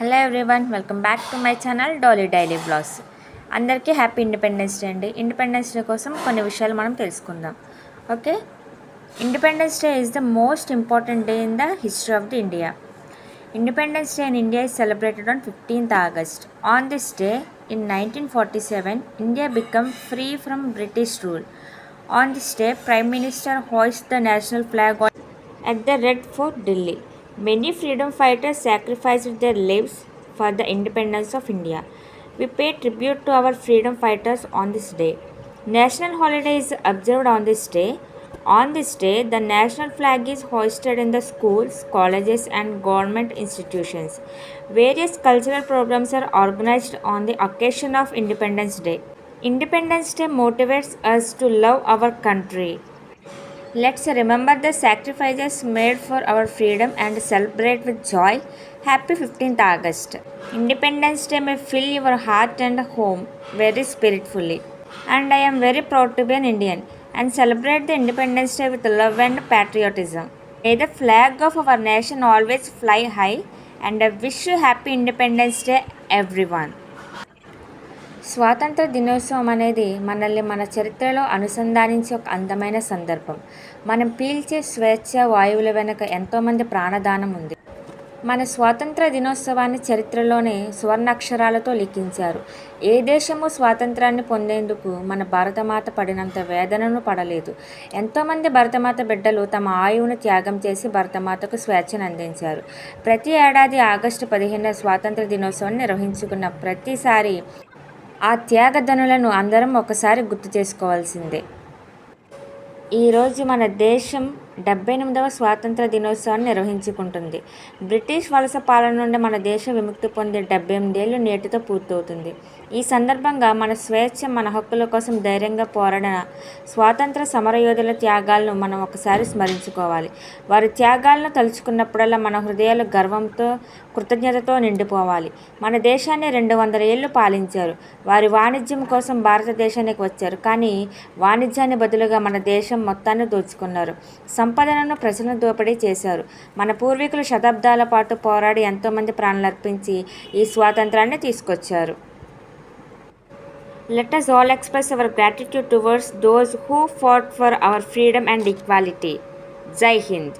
Hello everyone, welcome back to my channel dolly daily blogs. అందరికీ happy independence day అండి. Independence day కోసం కొన్ని విషయాలు మనం తెలుసుకుందాం. Okay, independence day is the most important day in the history of the India. Independence Day in India is celebrated on 15th August. On this day, in 1947, India became free from British rule. On this day, Prime Minister hoists the national flag at the Red Fort, Delhi. Many freedom fighters sacrificed their lives for the independence of India. We pay tribute to our freedom fighters on this day. National holiday is observed on this day. On this day, the national flag is hoisted in the schools, colleges, and government institutions. Various cultural programs are organized on the occasion of Independence Day. Independence Day motivates us to love our country. Let's remember the sacrifices made for our freedom and celebrate with joy. Happy 15th August. Independence Day may fill your heart and home very spiritfully. And I am very proud to be an Indian and celebrate the Independence Day with love and patriotism. May the flag of our nation always fly high, and I wish you happy Independence Day, everyone. స్వాతంత్ర దినోత్సవం అనేది మనల్ని మన చరిత్రలో అనుసంధానించే ఒక అందమైన సందర్భం. మనం పీల్చే స్వేచ్ఛ వాయువుల వెనుక ఎంతోమంది ప్రాణదానం ఉంది. మన స్వాతంత్ర దినోత్సవాన్ని చరిత్రలోనే సువర్ణాక్షరాలతో లిఖించారు. ఏ దేశము స్వాతంత్రాన్ని పొందేందుకు మన భారతమాత పడినంత వేదనను పడలేదు. ఎంతోమంది భరతమాత బిడ్డలు తమ ఆయువును త్యాగం చేసి భరతమాతకు స్వేచ్ఛను అందించారు. ప్రతి ఏడాది ఆగస్టు 15 స్వాతంత్ర దినోత్సవాన్ని నిర్వహించుకున్న ప్రతిసారి ఆ త్యాగధనులను అందరం ఒకసారి గుర్తు చేసుకోవాల్సిందే. ఈరోజు మన దేశం 78వ స్వాతంత్ర దినోత్సవాన్ని నిర్వహించుకుంటుంది. బ్రిటిష్ వలస పాలన నుండి మన దేశం విముక్తి పొంది 78 ఏళ్ళు నేటితో పూర్తవుతుంది. ఈ సందర్భంగా మన స్వేచ్ఛ, మన హక్కుల కోసం ధైర్యంగా పోరాడిన స్వాతంత్ర సమరయోధుల త్యాగాలను మనం ఒకసారి స్మరించుకోవాలి. వారి త్యాగాలను తలుచుకున్నప్పుడల్లా మన హృదయాలు గర్వంతో, కృతజ్ఞతతో నిండిపోవాలి. మన దేశాన్ని 200 ఏళ్ళు పాలించారు. వారి వాణిజ్యం కోసం భారతదేశానికి వచ్చారు, కానీ వాణిజ్యాన్ని బదులుగా మన దేశం మొత్తాన్ని దోచుకున్నారు. సంపదలను ప్రజలను దోపిడీ చేశారు. మన పూర్వీకులు శతాబ్దాల పాటు పోరాడి ఎంతోమంది ప్రాణాలర్పించి ఈ స్వాతంత్రాన్ని తీసుకొచ్చారు. Let us all express our gratitude towards those who fought for our freedom and equality. Jai Hind.